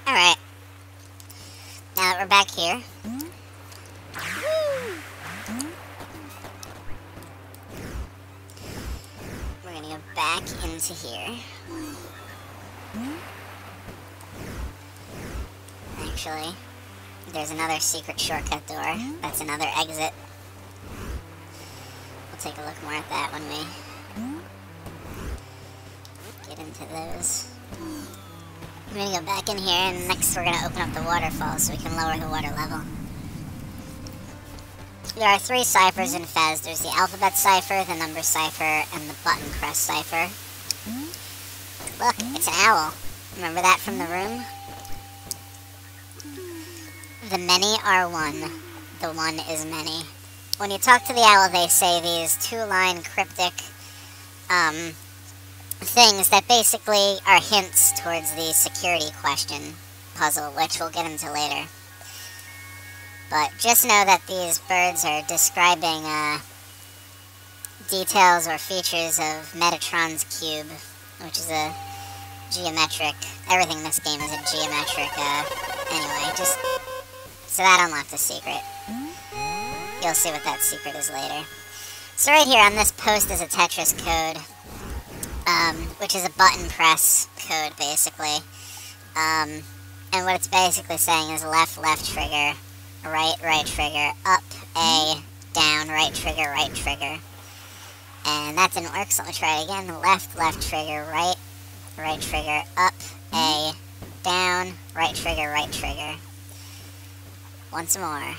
Alright. Now that we're back here. We're gonna go back into here. Actually, there's another secret shortcut door. That's another exit. We'll take a look more at that when we get into those. I'm gonna go back in here, and next we're gonna open up the waterfall so we can lower the water level. There are 3 ciphers in Fez. There's the alphabet cipher, the number cipher, and the button press cipher. Look, it's an owl. Remember that from the room? The many are one. The one is many. When you talk to the owl, they say these 2-line cryptic things that basically are hints towards the security question puzzle, which we'll get into later. But just know that these birds are describing details or features of Metatron's cube, which is a geometric... Everything in this game is a geometric... Anyway, just... So that unlocked the secret. You'll see what that secret is later. So right here on this post is a Tetris code, which is a button press code, basically. And what it's basically saying is left trigger, right trigger, up, A, down, right trigger. And that didn't work, so let me try it again. Left trigger, right trigger, up, A, down, right trigger. Once more.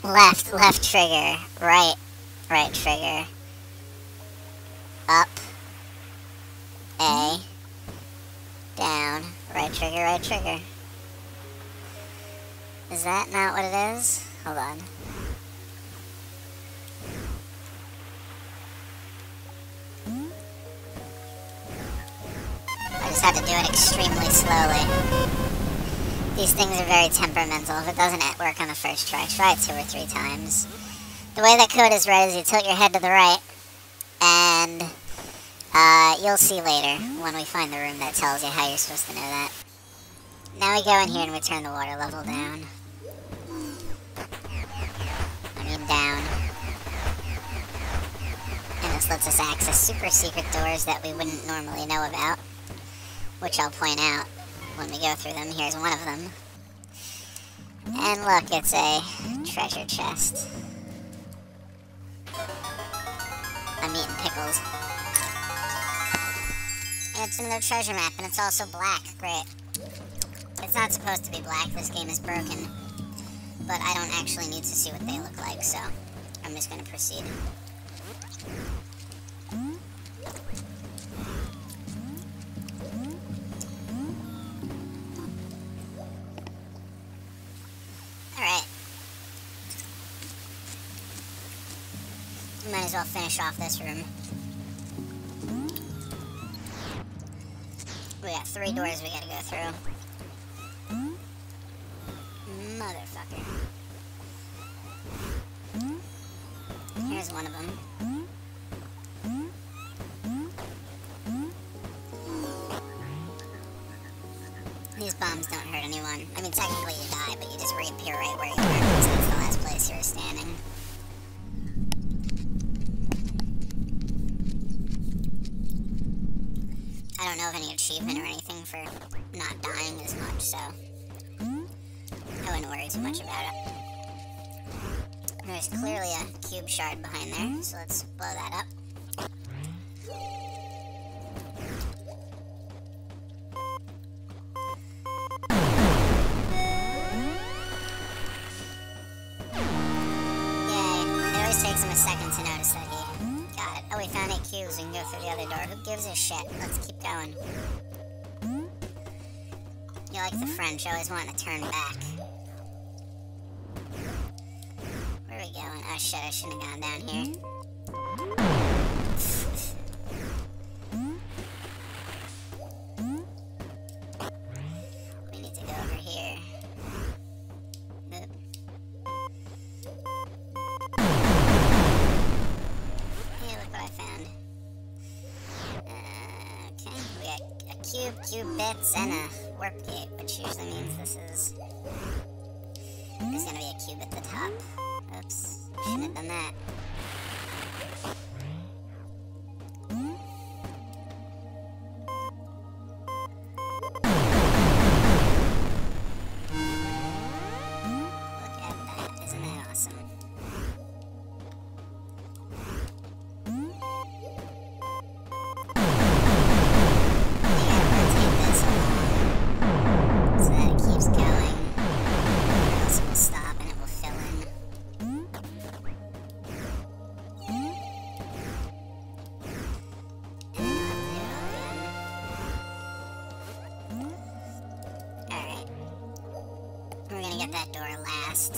Left trigger, right trigger, up, A, down, right trigger. Is that not what it is? Hold on. I just had to do it extremely slowly. These things are very temperamental. If it doesn't work on the first try, try it 2 or 3 times. The way that code is read is you tilt your head to the right, and you'll see later when we find the room that tells you how you're supposed to know that. Now we go in here and we turn the water level down. Down. And this lets us access super secret doors that we wouldn't normally know about, which I'll point out when we go through them. Here's one of them. And look, it's a treasure chest. I'm eating pickles. And it's another treasure map, and it's also black. Great. It's not supposed to be black. This game is broken. But I don't actually need to see what they look like, so I'm just going to proceed. Alright. Might as well finish off this room. We got 3 doors we gotta go through. Motherfucker. Here's one of them. These bombs don't hurt anyone. I mean, technically you die, but you just reappear right where you were, because that's the last place you were standing. I don't know of any achievement or anything for not dying as much, so I wouldn't worry too much about it. There's clearly a cube shard behind there, so let's blow that up. It always takes him a second to notice that he got it. Oh, we found 8 cubes. We can go through the other door. Who gives a shit? Let's keep going. You like the French, always wanting to turn back. Where are we going? Oh shit, I shouldn't have gone down here. We need to go over here. Oop. Hey, look what I found. Okay, we got a cube bits, and a warp gate, which usually means there's gonna be a cube at the top. Oops, shouldn't have done that. Look at that, isn't that awesome? We're gonna get that door last.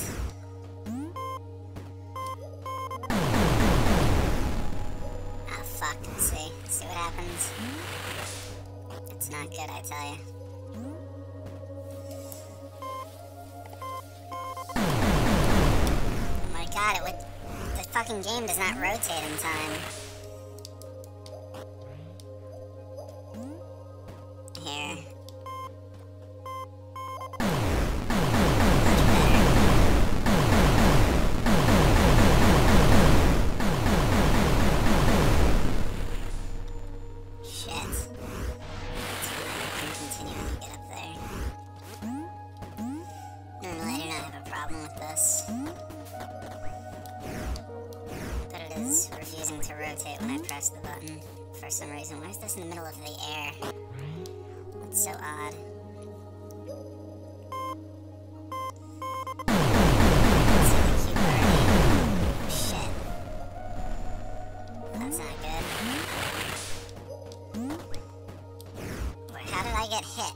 Ah, fuck. See what happens? It's not good, I tell you. Oh my god, the fucking game does not rotate in time. Here. Refusing to rotate when I press the button for some reason. Why is this in the middle of the air? That's so odd. Shit. That's not good. Wait, how did I get hit?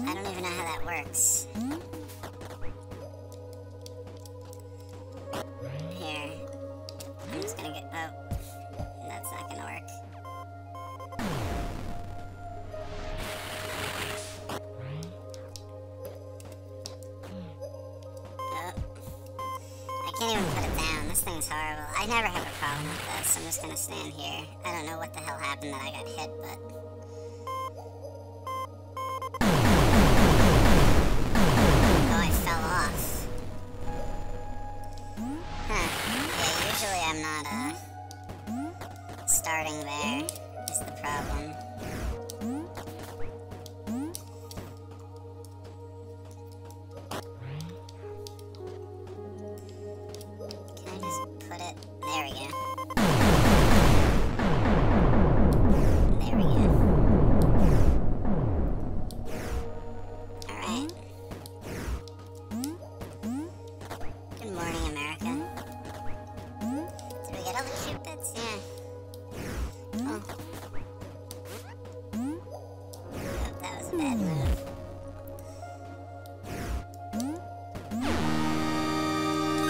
I don't even know how that works. Here. I'm just gonna get... Oh. That's not gonna work. Oh. I can't even put it down. This thing's horrible. I never have a problem with this. I'm just gonna stand here. I don't know what the hell happened that I got hit, but... Oh, I fell off. Usually I'm not, starting there is the problem. Can I just put it... There we go. There we go. Alright. Good morning, America. Did we get all the cupids? Yeah. Oh. Yep, that was a bad move.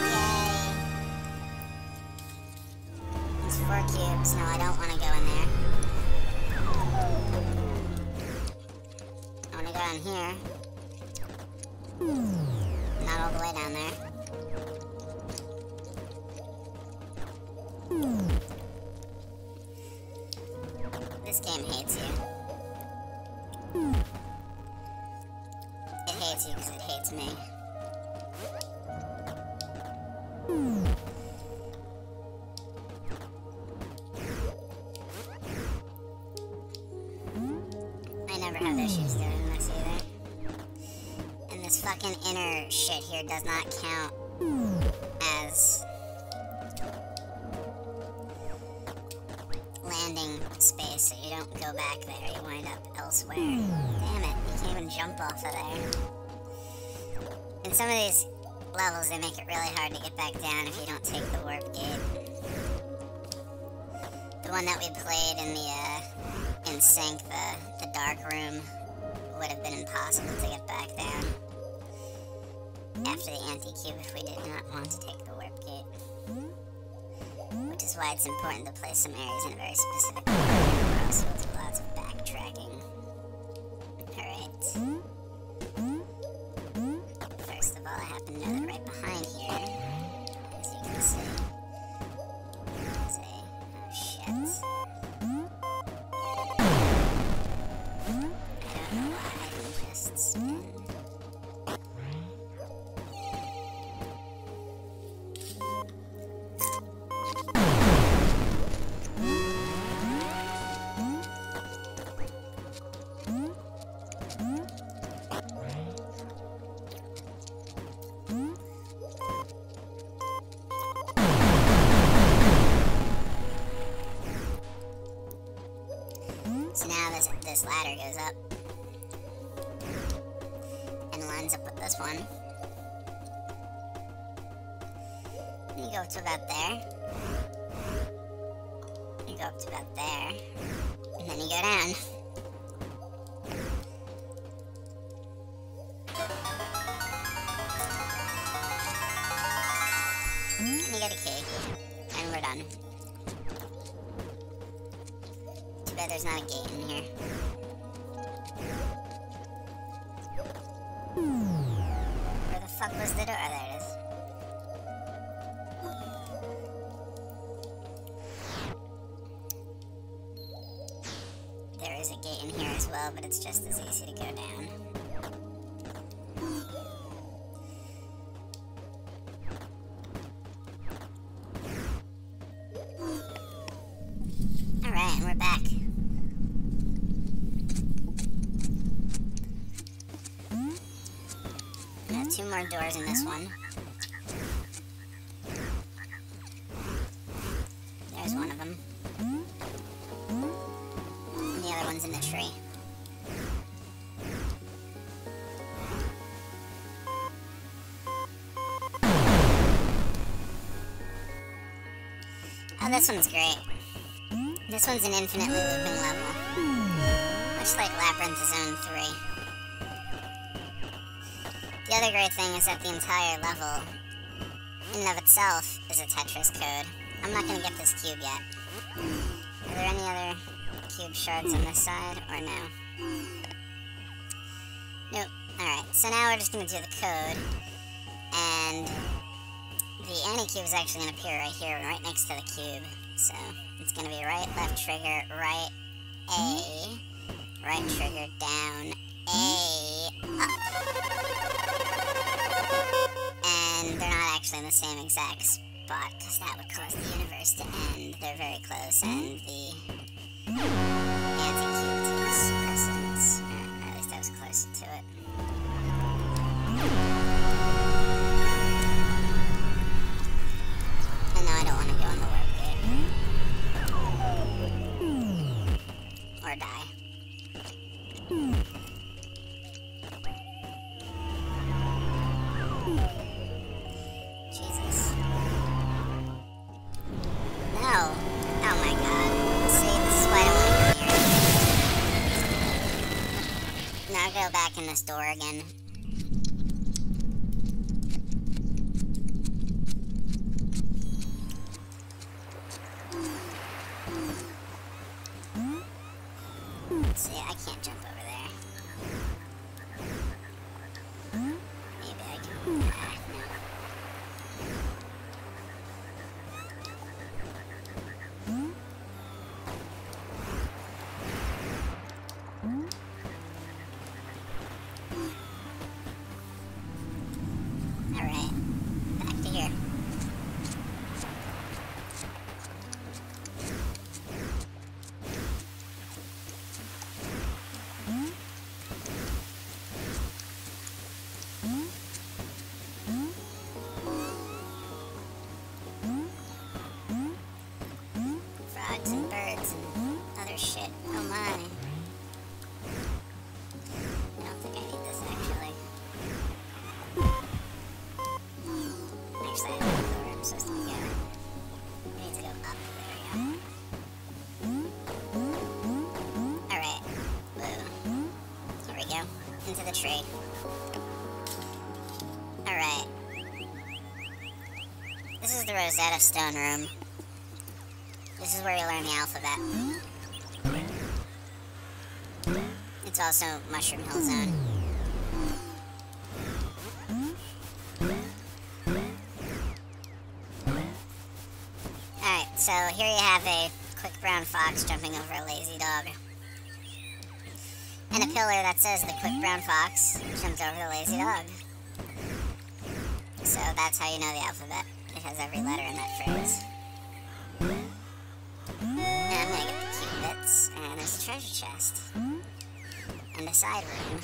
Yay! There's 4 cubes. No, I don't want to go in there. I want to go down here. Not all the way down there. This game hates you. It hates you because it hates me. I never have issues doing this either. And this fucking inner shit here does not count as landing space, so you don't go back there, you wind up elsewhere. Damn it, you can't even jump off of there. In some of these levels, they make it really hard to get back down if you don't take the warp gate. The one that we played in the, in Sync, the dark room, would have been impossible to get back down after the anti-cube if we did not want to take the warp gate. Which is why it's important to play some areas in a very specific way, or else we'll do lots of backtracking. Alright. First of all, I happen to know that right behind here, as you can see, is a... oh shit. this ladder goes up. And lines up with this one. You go up to about there. You go up to about there. And then you go down. And you get a key. And we're done. Too bad there's not a gate in here. Where the fuck was the door? Oh, there it is. There is a gate in here as well, but it's just as easy to go down. Alright, and we're back. We have 2 more doors in this one. There's one of them. And the other one's in the tree. Oh, this one's great. This one's an infinitely looping level. Much like Labyrinth Zone 3. The other great thing is that the entire level, in and of itself, is a Tetris code. I'm not gonna get this cube yet. Are there any other cube shards on this side, or no? Nope. Alright, so now we're just gonna do the code, and the anti-cube is actually gonna appear right here, right next to the cube. So, it's gonna be right, left trigger, right, A, right trigger, down, A, up. And they're not actually in the same exact spot, because that would cause the universe to end. They're very close, and the anti-cube takes precedence. Or at least I was closer to it. And now I don't want to go in the warp gate. Or die. Jesus. No. Oh my god. See, this is why I don't want to go here. Now go back in this door again. See, I can't jump over there. Maybe I can. No. Alright, back to here. Frogs and birds and other shit. Oh my. I don't think I need this actually. Actually, I don't know where I'm supposed to be going. I need to go up. There we go. Alright. Whoa. Here we go. Into the tree. Alright. This is the Rosetta Stone room. This is where you learn the alphabet. It's also Mushroom Hill Zone. Alright, so here you have a quick brown fox jumping over a lazy dog. And a pillar that says the quick brown fox jumped over the lazy dog. So that's how you know the alphabet. It has every letter in that phrase. And I'm gonna get the cube bits, and there's a treasure chest. And a side room.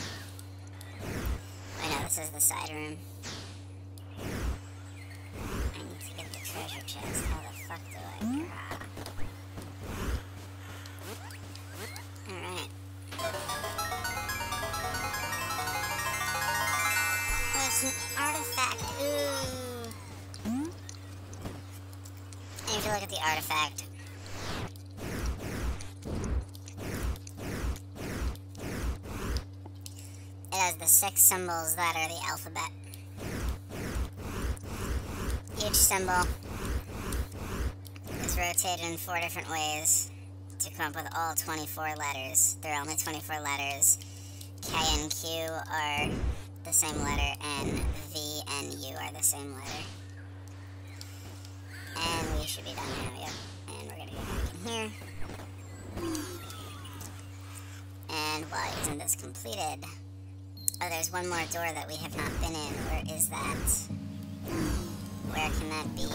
Wait, no, this is the side room. I need to get the treasure chest. How the fuck do I grab? Alright. you look at the artifact, it has the 6 symbols that are the alphabet. Each symbol is rotated in 4 different ways to come up with all 24 letters. There are only 24 letters. K and Q are the same letter, and V and U are the same letter. And we should be done now, yep. And we're gonna go back in here. And why isn't this completed? Oh, there's one more door that we have not been in. Where is that? Where can that be?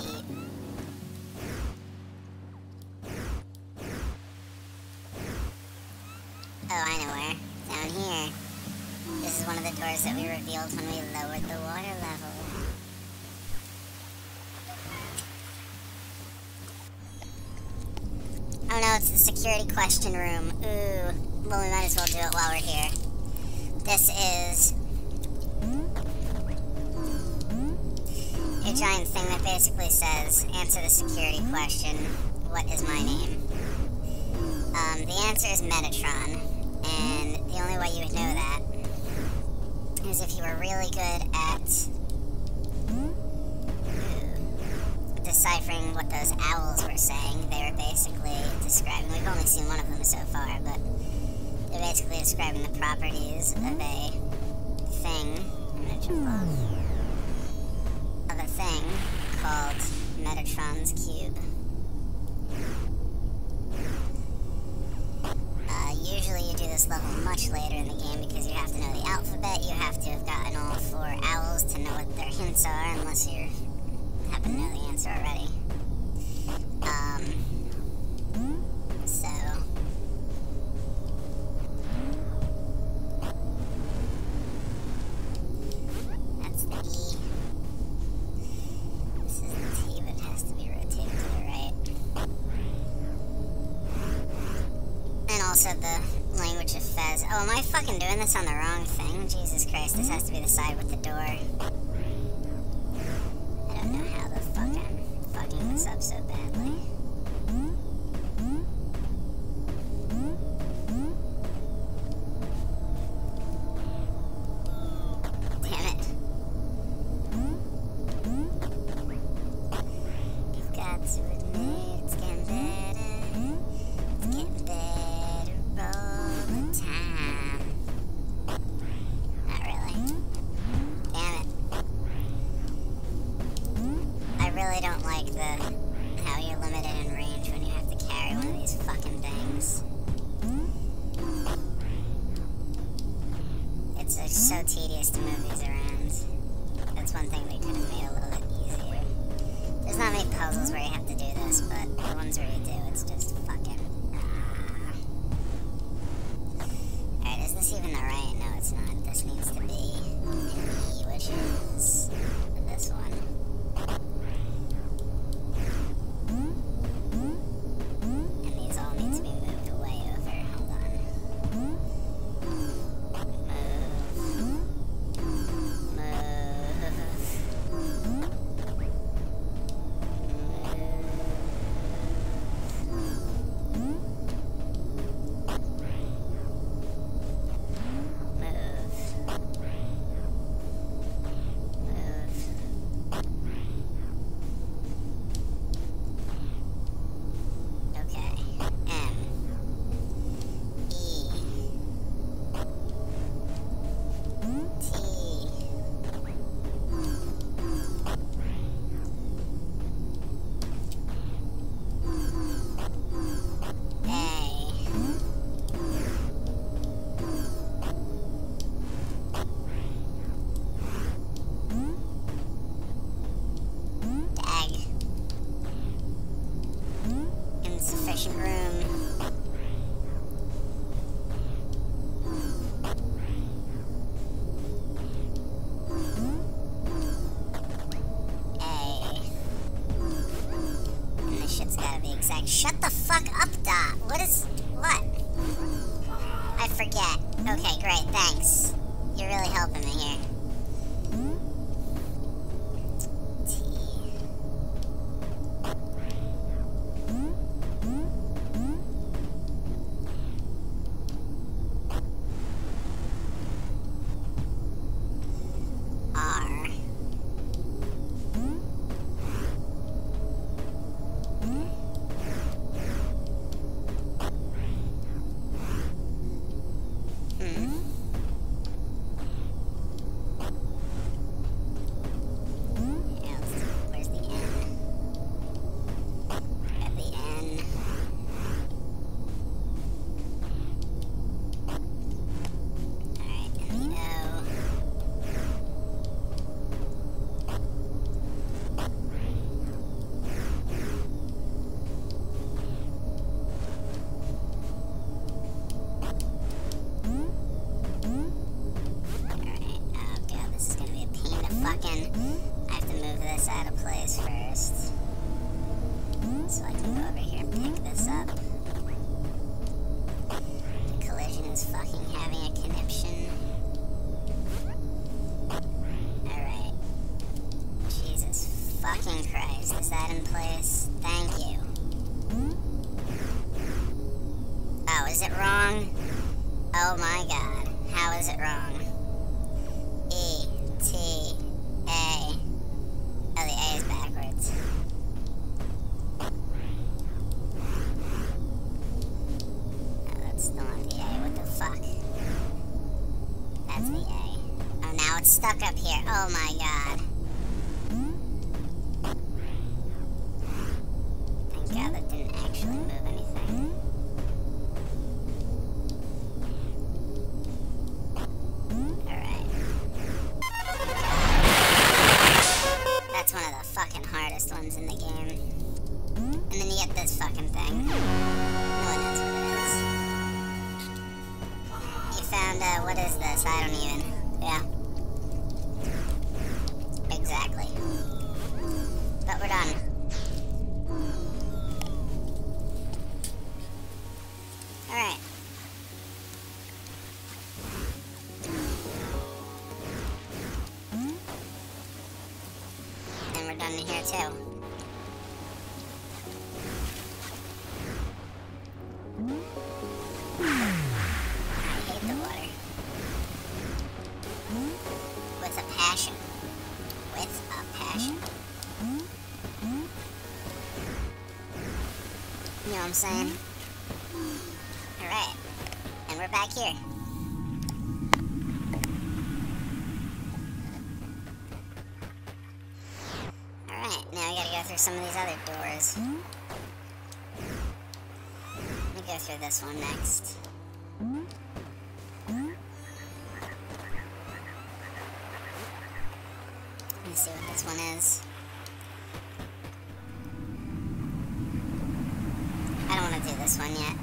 Oh, I know where. Down here. This is one of the doors that we revealed when we lowered the water level. Oh no, it's the security question room. Ooh. Well, we might as well do it while we're here. This is a giant thing that basically says, answer the security question, what is my name? The answer is Metatron, and the only way you would know that is if you were really good at deciphering what those owls were saying. They were basically describing, we've only seen one of them so far, but they're basically describing the properties of a thing, called Metatron's cube. Usually you do this level much later in the game because you have to know the alphabet, you have to have gotten all 4 owls to know what their hints are, unless you happen to know the answer already. So... that's the E. This is the T, but it has to be rotated to the right. And also the language of Fez. Oh, am I fucking doing this on the wrong thing? Jesus Christ, this has to be the side with the door. I don't know how the fuck I'm fucking this up so badly. Damn it. You've got to admit it's getting better. It's getting better all the time. Not really. Damn it. I really don't like how you're limited in range when you have to carry one of these fucking things. It's so tedious to move these around. That's one thing they could have made a little bit easier. There's not many puzzles where you have to do this, but the ones where you do, it's just fucking... Alright, is this even the right? No, it's not. This needs to be an E, which is this one. And these all need to be moved way over. Hold on. Insufficient room. And this shit's gotta be exact. Shut the fuck up, Dot. What? I forget. Okay, great, thanks. You're really helping me here. T. fucking... I have to move this out of place first. So I can go over here and pick this up. The collision is fucking having a conniption. Alright. Jesus fucking Christ. Is that in place? Thank you. Oh, is it wrong? Oh my god. How is it wrong? E, T, A. Oh, the A is backwards. Oh, that's still not the A. What the fuck? That's the A. Oh, now it's stuck up here. Oh my god. Thank god that didn't actually move anything. That's one of the fucking hardest ones in the game. And then you get this fucking thing. No one knows what it is. You found, what is this? I don't even... Yeah. Exactly. But we're done. Alright. And we're done in here too. I hate the water. With a passion. With a passion. You know what I'm saying? Alright. And we're back here. Alright, now we gotta go through some of these other doors. Let me go through this one next. Let me see what this one is. I don't want to do this one yet.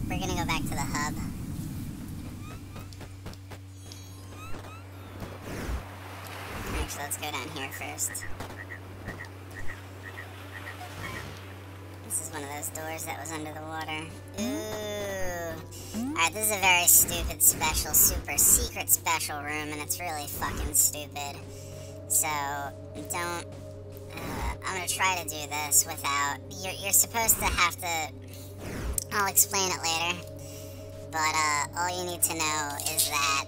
We're gonna go back to the hub. Actually, let's go down here first. This is one of those doors that was under the water. Ooh. Alright, this is a very stupid special, super secret special room, and it's really fucking stupid. So, don't... I'm gonna try to do this without... You're supposed to have to... I'll explain it later. But, all you need to know is that,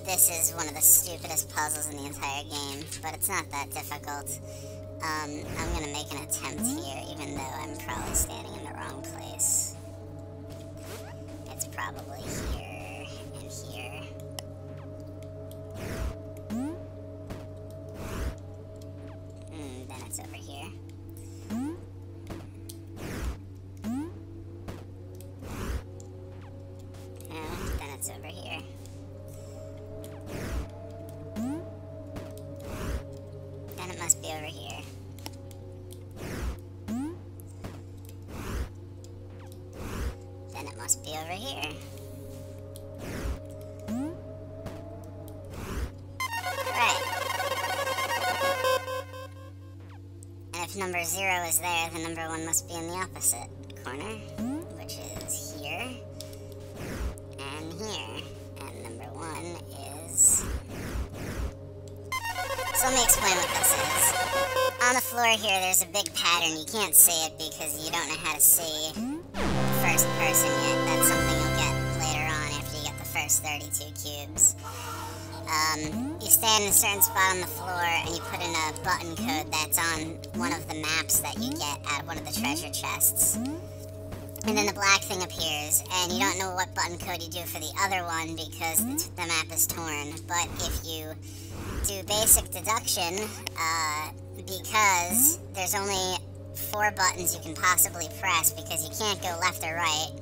this is one of the stupidest puzzles in the entire game, but it's not that difficult. I'm gonna make an attempt here, even though I'm probably standing in the wrong place. It's probably here and here. Then it's over here. No, then it's over here. Then it must be over here. Then it must be over here. Right. And if number 0 is there, then number 1 must be in the opposite corner, which is here and here. And number 1 is... So let me explain what this is. On the floor here, there's a big pattern. You can't see it because you don't know how to see first person yet. That's something you'll get later on after you get the first 32 cubes. You stand in a certain spot on the floor and you put in a button code that's on one of the maps that you get out of one of the treasure chests. And then the black thing appears, and you don't know what button code you do for the other one because the map is torn. But if you do basic deduction, because there's only 4 buttons you can possibly press because you can't go left or right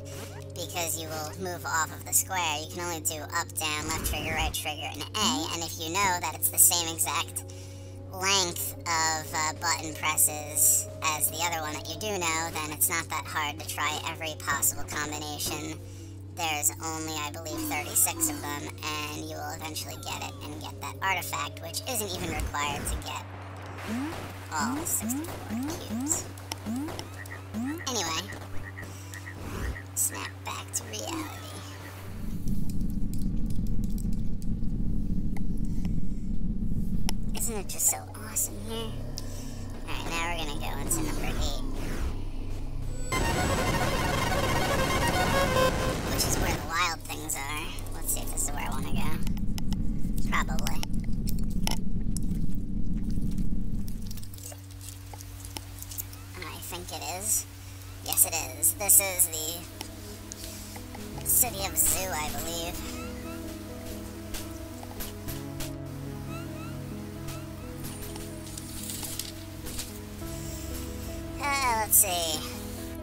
because you will move off of the square. You can only do up, down, left trigger, right trigger, and A. And if you know that it's the same exact length of button presses as the other one that you do know, then it's not that hard to try every possible combination there's only, I believe, 36 of them, and you will eventually get it and get that artifact, which isn't even required to get all 64 cubes. Anyway, snap back to reality. Isn't it just so awesome here? Alright, now we're gonna go into number 8. Which is where the wild things are. Let's see if this is where I want to go. Probably. I think it is. Yes, it is. This is the city of Zoo, I believe. Let's see.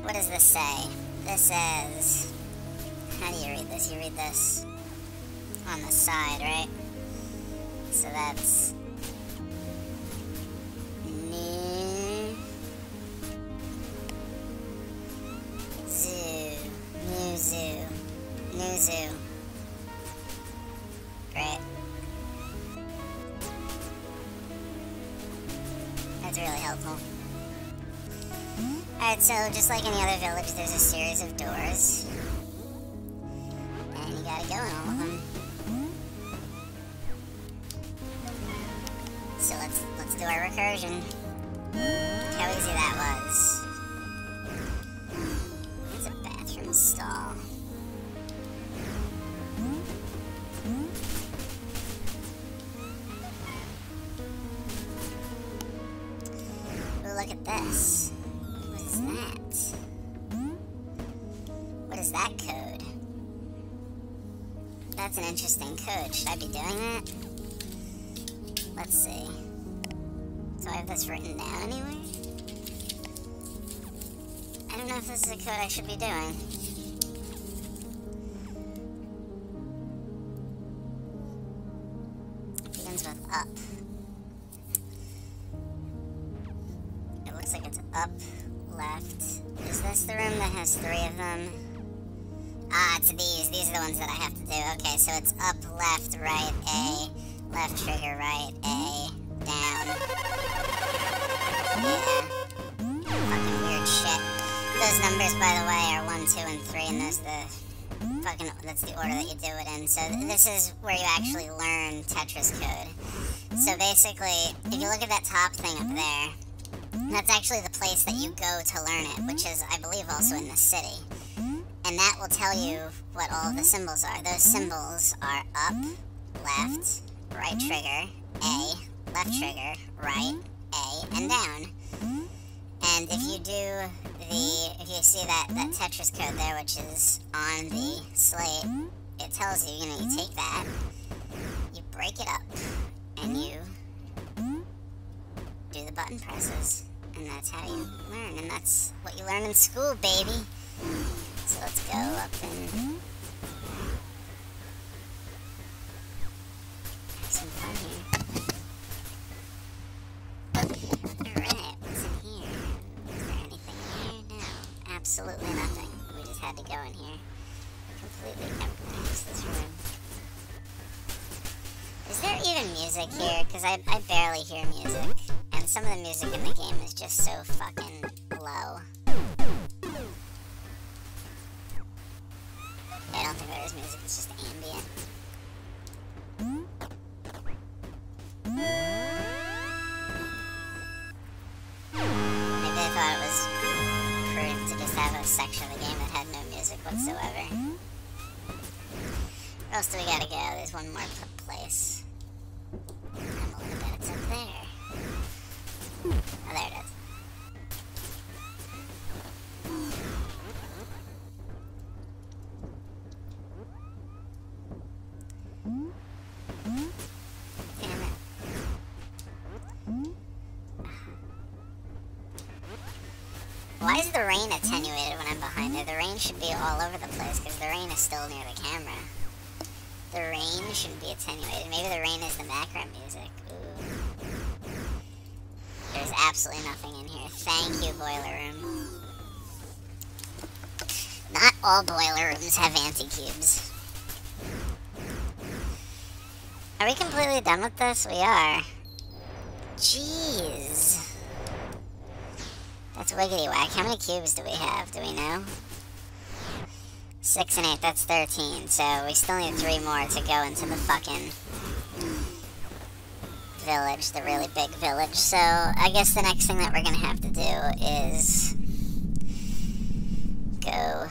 What does this say? This says... How do you read this? You read this on the side, right? So that's... New Zoo. New Zoo. New Zoo. Great. That's really helpful. Alright, so just like any other village, there's a series of doors. And you gotta go in all of them. So let's do our recursion. Look how easy that was. It's a bathroom stall. Ooh, look at this. What is that? What is that code? That's an interesting code. Should I be doing that? Let's see. Do I have this written down anywhere? I don't know if this is a code I should be doing. It begins with up. It looks like it's up, left. Is this the room that has 3 of them? Ah, it's these. These are the ones that I have to do. Okay, so it's up, left, right, A. Left trigger, right, A. Down. Yeah. Fucking weird shit. Those numbers, by the way, are 1, 2, and 3, and that's the order that you do it in. So this is where you actually learn Tetris code. So basically, if you look at that top thing up there, that's actually the place that you go to learn it, which is, I believe, also in the city. And that will tell you what all of the symbols are. Those symbols are up, left, right trigger, A, left trigger, right, A, and down. And if you do if you see that Tetris code there, which is on the slate, it tells you, you take that, you break it up, and you do the button presses. And that's how you learn, and that's what you learn in school, baby. So let's go up and have some fun here. Alright, what's in here? Is there anything in here? No, absolutely nothing. We just had to go in here. Completely compromised this room. Is there even music here? Because I barely hear music. And some of the music in the game is just so fucking low. I don't think there is music, it's just ambient. Maybe I thought it was prudent to just have a section of the game that had no music whatsoever. Where else do we gotta go? There's one more place. I'm gonna bet it's up there. Oh, there it is. Damn it. Why is the rain attenuated when I'm behind there? The rain should be all over the place because the rain is still near the camera. The rain shouldn't be attenuated. Maybe the rain is the background music. Ooh. There's absolutely nothing in here. Thank you, boiler room. Not All boiler rooms have anti-cubes. Are we completely done with this? We are. Jeez. That's wiggity whack. How many cubes do we have? Do we know? 6 and 8, that's 13. So we still need 3 more to go into the fucking village, the really big village. So I guess the next thing that we're gonna have to do is go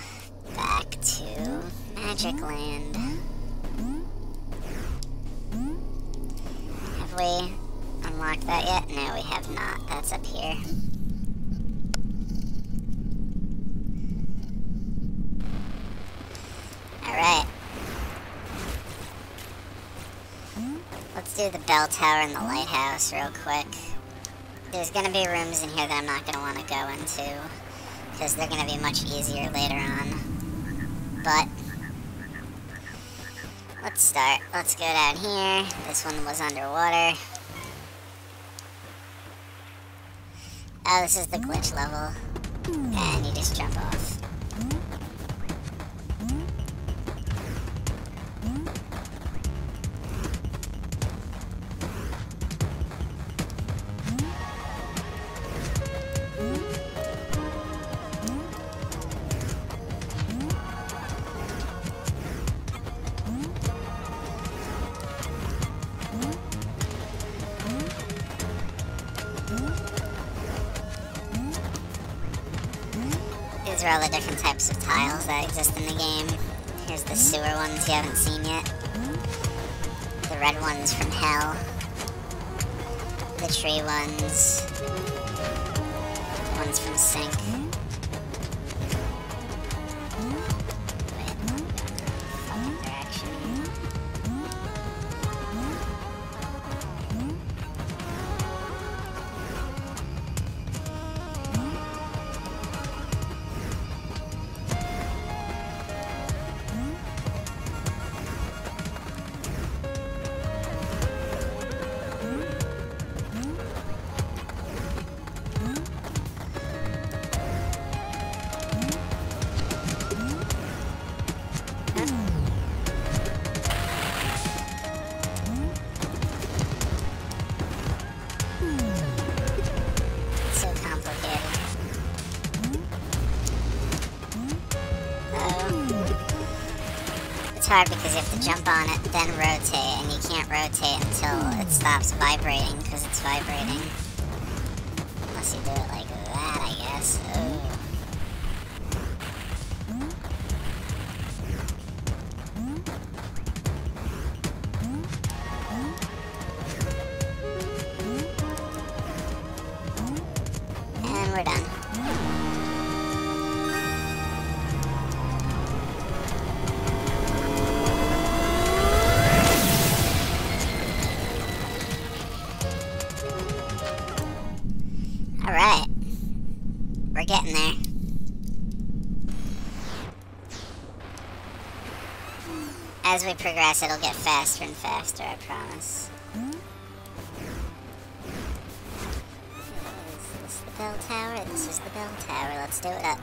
back to Magic Land. Have we unlocked that yet? No, we have not. That's up here. Alright. Let's do the bell tower and the lighthouse real quick. There's gonna be rooms in here that I'm not gonna want to go into, because they're gonna be much easier later on. But let's start. Let's go down here. This one was underwater. Oh, this is the glitch level. And you just jump off. These are all the different types of tiles that exist in the game. Here's the sewer ones you haven't seen yet. The red ones from hell. The tree ones. The ones from sink. Wait, I'm going in the fucking direction. It's hard because you have to jump on it, then rotate, and you can't rotate until it stops vibrating, because it's vibrating. Unless you do it like that, I guess. Ooh. And we're done. Alright. We're getting there. As we progress, it'll get faster and faster, I promise. Is this the bell tower? This is the bell tower. Let's do it up.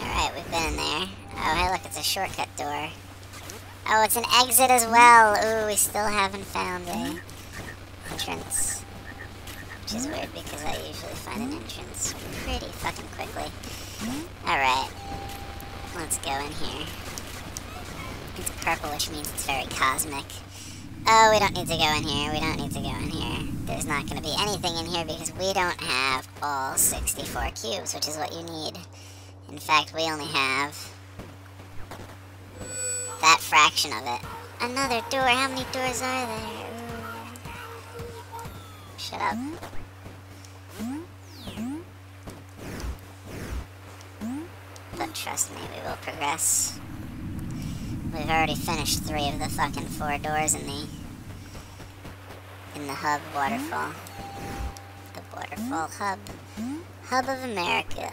Alright, we've been in there. Oh, hey, look, it's a shortcut door. Oh, it's an exit as well. Ooh, we still haven't found a entrance. Which is weird because I usually find an entrance pretty fucking quickly. Alright. Let's go in here. It's purple, which means it's very cosmic. Oh, we don't need to go in here. We don't need to go in here. There's not going to be anything in here because we don't have all 64 cubes, which is what you need. In fact, we only have that fraction of it. Another door. How many doors are there? Ooh. Shut up. But trust me, we will progress. We've already finished 3 of the fucking 4 doors in the hub waterfall. The waterfall hub. Hub of America.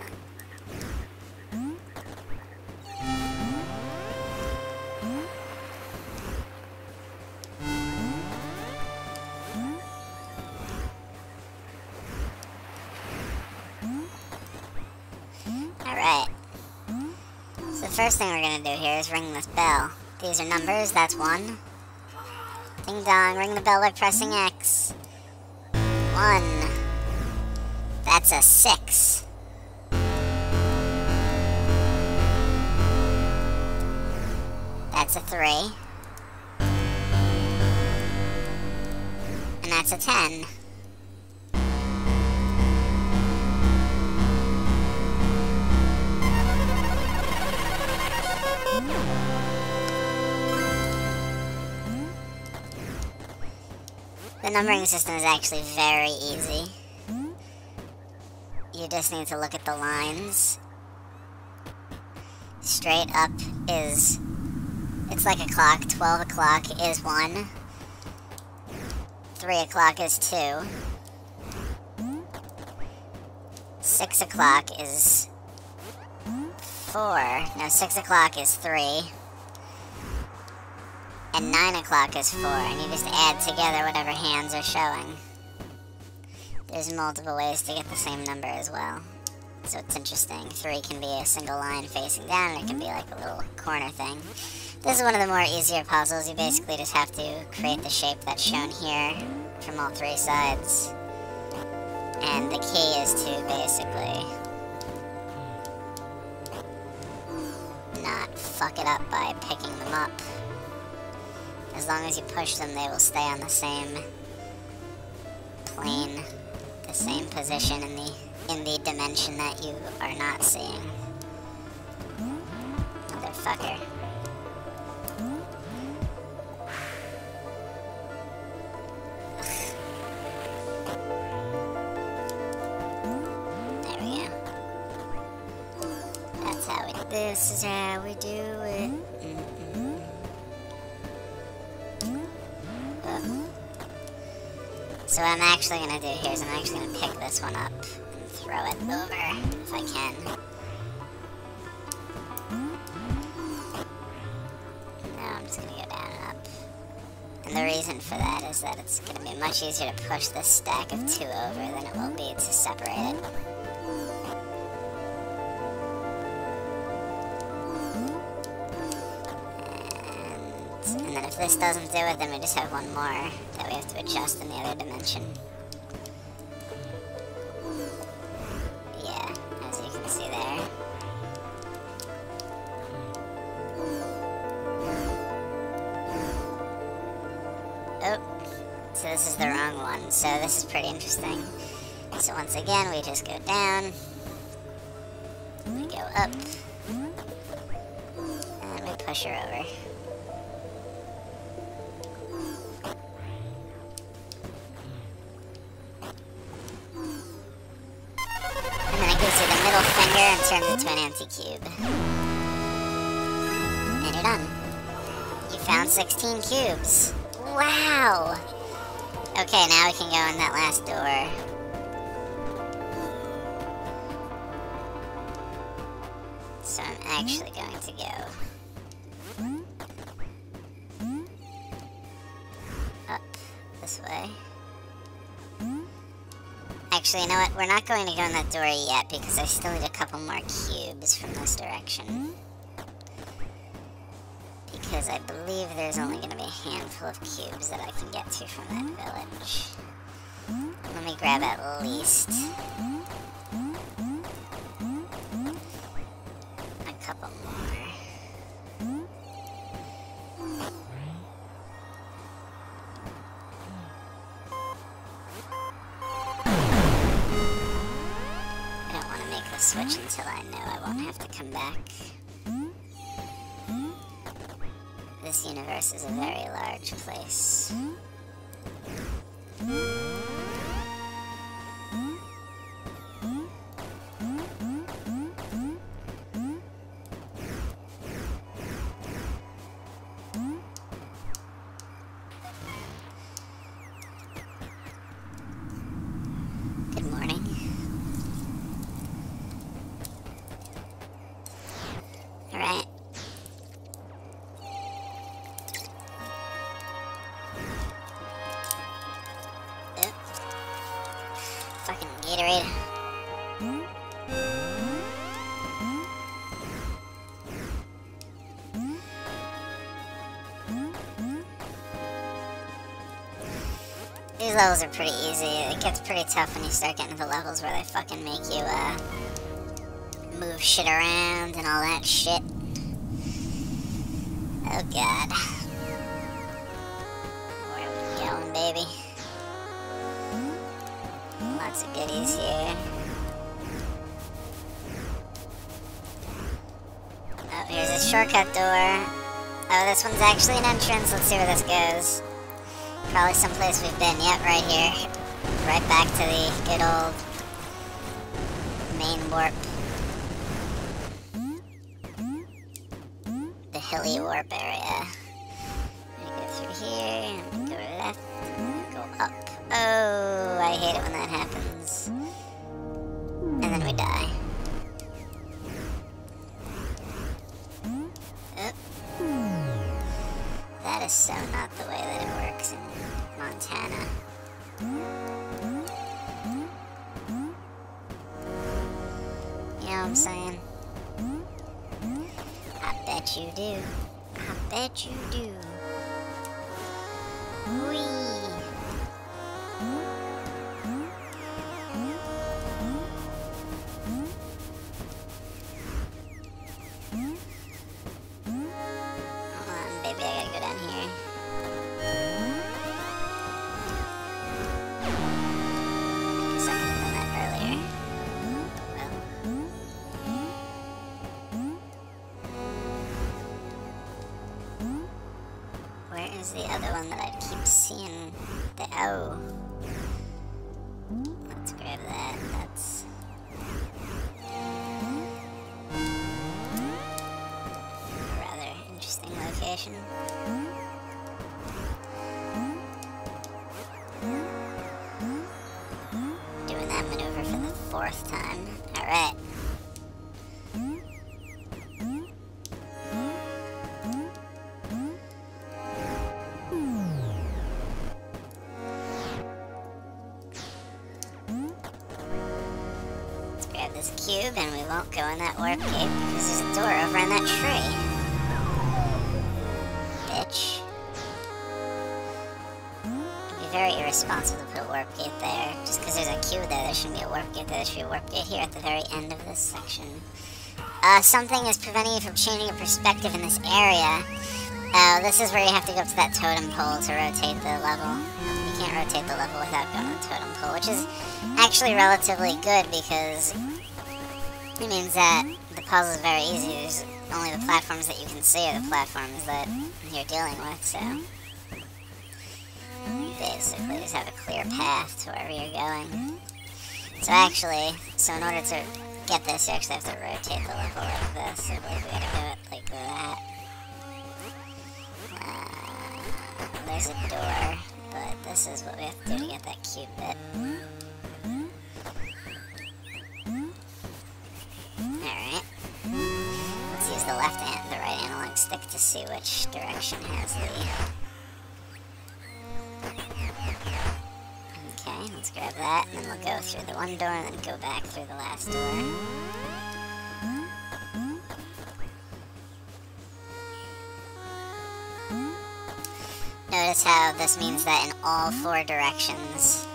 first thing we're gonna do here is ring this bell. These are numbers, that's 1. Ding dong, ring the bell by pressing X. 1. That's a 6. That's a 3. And that's a 10. The numbering system is actually very easy. You just need to look at the lines. Straight up is, it's like a clock. 12 o'clock is 1. 3 o'clock is 2. 6 o'clock is 4. No, 6 o'clock is 3. And 9 o'clock is 4, and you just add together whatever hands are showing. There's multiple ways to get the same number as well. So it's interesting. 3 can be a single line facing down, and it can be like a little corner thing. This is one of the more easier puzzles. You basically just have to create the shape that's shown here from all 3 sides. And the key is to basically not fuck it up by picking them up. As long as you push them, they will stay on the same plane, the same position in the dimension that you are not seeing. Motherfucker. There we go. That's how we do. This is how we do it. So what I'm actually going to do here is I'm actually going to pick this one up and throw it over if I can. Now I'm just going to go down and up. And the reason for that is that it's going to be much easier to push this stack of 2 over than it will be to separate it. And then if this doesn't do it, then we just have one more that we have to adjust in the other dimension. Yeah, as you can see there. Oh, so this is the wrong one, so this is pretty interesting. So once again, we just go down, we go up, and we push her over. And turns it to an empty cube. And you're done. You found 16 cubes. Wow! Okay, now we can go in that last door. So I'm actually going to go up this way. Actually, you know what? We're not going to go in that door yet because I still need a couple more cubes from this direction. Because I believe there's only going to be a handful of cubes that I can get to from that village. Let me grab at least a couple more. Switch until I know I won't have to come back. This universe is a very large place. Good morning. Alright. Fucking Gatorade. levels are pretty easy. It gets pretty tough when you start getting to the levels where they fucking make you, move shit around and all that shit. Oh god. Where are we going, baby? Lots of goodies here. Oh, here's a shortcut door. Oh, this one's actually an entrance. Let's see where this goes. Probably someplace we've been. Yep, right here. Right back to the good old main warp. The hilly warp area. I'm gonna go through here, I'm gonna go left, I'm gonna go up. Oh, I hate it when that happens. And then we die. That is so not the way that it works in Montana. You know what I'm saying? I bet you do. I bet you do. Whee! Is the other one that I keep seeing? Oh. Let's grab that. That's a rather interesting location. Doing that maneuver for the 4th time. Alright. This cube, and we won't go in that warp gate because there's a door over in that tree. Bitch. It'd be very irresponsible to put a warp gate there. Just because there's a cube there shouldn't be a warp gate there. There should be a warp gate here at the very end of this section. Something is preventing you from changing your perspective in this area. This is where you have to go up to that totem pole to rotate the level. You can't rotate the level without going to the totem pole, which is actually relatively good because it means that the puzzle is very easy. There's only the platforms that you can see are the platforms that you're dealing with, so basically just have a clear path to wherever you're going. So actually, in order to get this, you actually have to rotate the level like this. I believe we gotta do it like that. There's a door, but this is what we have to do to get that cube bit. Alright. Let's use the left and the right analog stick to see which direction has the... Okay, let's grab that, and then we'll go through the one door and then go back through the last door. Notice how this means that in all 4 directions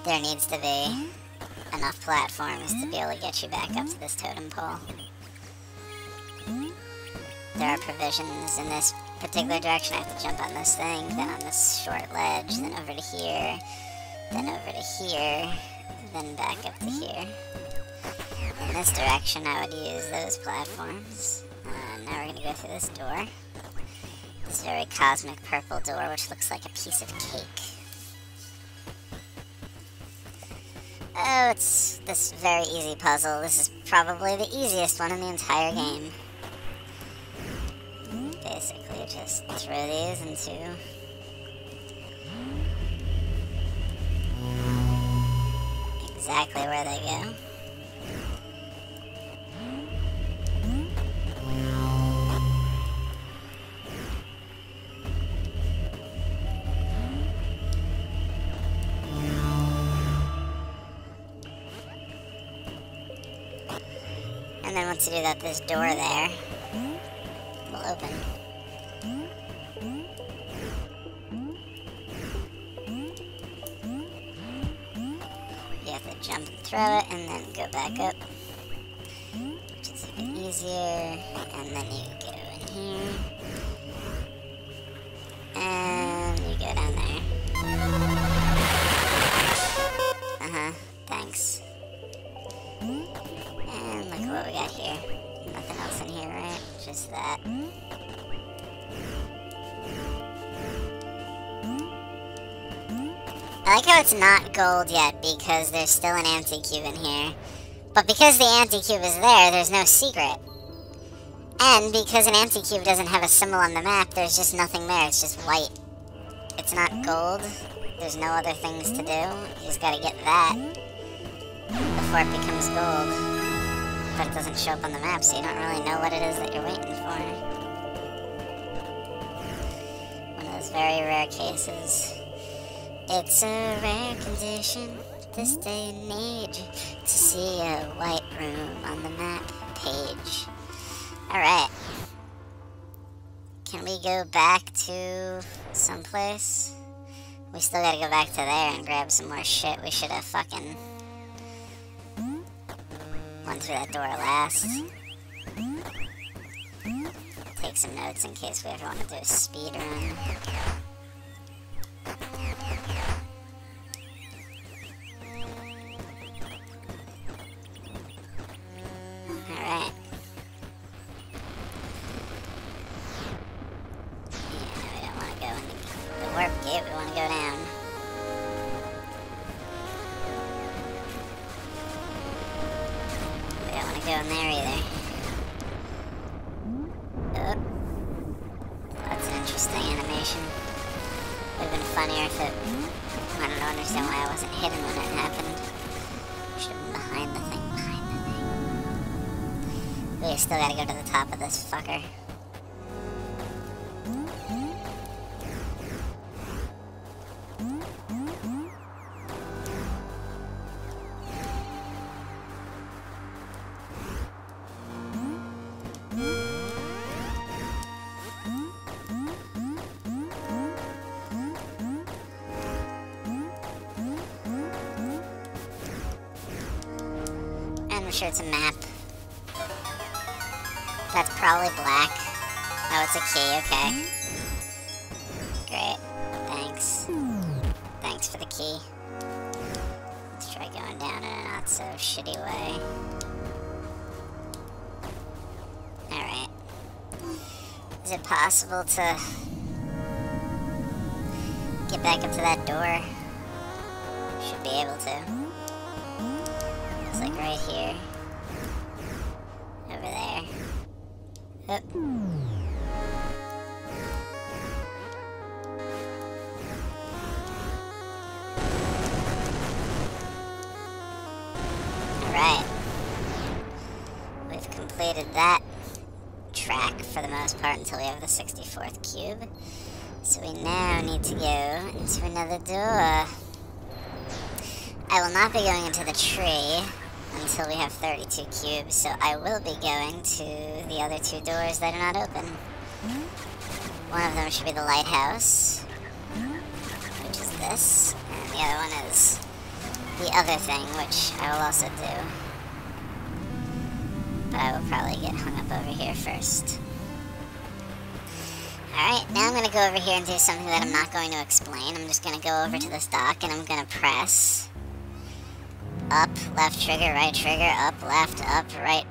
there needs to be enough platforms to be able to get you back up to this totem pole. There are provisions in this particular direction. I have to jump on this thing, then on this short ledge, then over to here, then over to here, then back up to here. In this direction I would use those platforms. Now we're going to go through this door. This very cosmic purple door, which looks like a piece of cake. Oh, it's this very easy puzzle. This is probably the easiest one in the entire game. Basically, just throw these into... exactly where they go. And then once you do that, this door there will open. jump and throw it, and then go back up, which is a bit easier, and then you go in here, and you go down there. Thanks. And look what we got here. Nothing else in here, right? Just that. I like how it's not gold yet because there's still an anti-cube in here. But because the anti-cube is there, there's no secret. And because an anti-cube doesn't have a symbol on the map, there's just nothing there. It's just white. It's not gold. There's no other things to do. You just gotta get that before it becomes gold. But it doesn't show up on the map, so you don't really know what it is that you're waiting for. One of those very rare cases. It's a rare condition this day and age to see a white room on the map page. Alright. Can we go back to someplace? We still gotta go back to there and grab some more shit. We should have fucking went through that door last. Take some notes in case we ever want to do a speed run. Alright. Yeah, we don't want to go in the warp gate, we want to go down. We don't want to go in there either. Oh. That's an interesting animation. Would have been funnier if it... I don't understand why I wasn't hidden when it happened. Should have been behind the thing, We still gotta go to the top of this fucker. I'm sure it's a map. That's probably black. Oh, it's a key, okay. Great. Thanks. Thanks for the key. Let's try going down in a not so shitty way. Alright. Is it possible to get back up to that door? Should be able to. It's like right here. Over there. Oh. Alright. We've completed that track for the most part until we have the 64th cube. So we now need to go into another door. I will not be going into the tree until we have 32 cubes, so I will be going to the other two doors that are not open. One of them should be the lighthouse, which is this, and the other one is the other thing, which I will also do. But I will probably get hung up over here first. Alright, now I'm going to go over here and do something that I'm not going to explain. I'm just going to go over to this dock and I'm going to press up, left trigger, right trigger, up, left, up, right,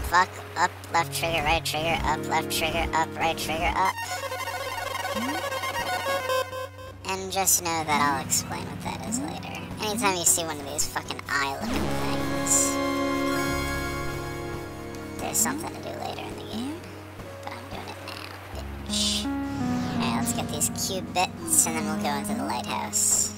fuck, up, left trigger, right trigger, up, left trigger, up, right trigger, up. And just know that I'll explain what that is later. Anytime you see one of these fucking eye-looking things, there's something to do later in the game. But I'm doing it now, bitch. Alright, let's get these cube bits, and then we'll go into the lighthouse.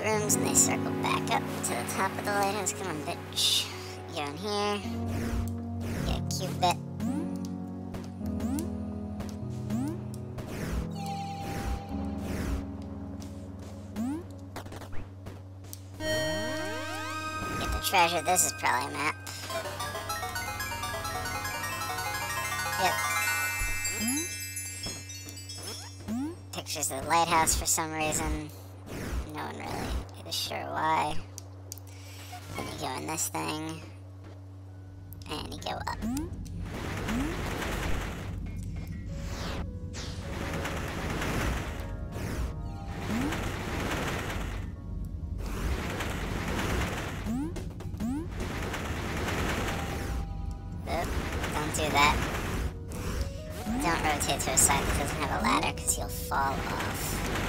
And they circle back up to the top of the lighthouse. Come on, bitch. Go in here. Get a cube bit. treasure. This is probably a map. Yep. Pictures of the lighthouse for some reason. No one really is sure why. Then you go in this thing. And you go up. Don't do that. Don't rotate to a side that doesn't have a ladder, because you'll fall off.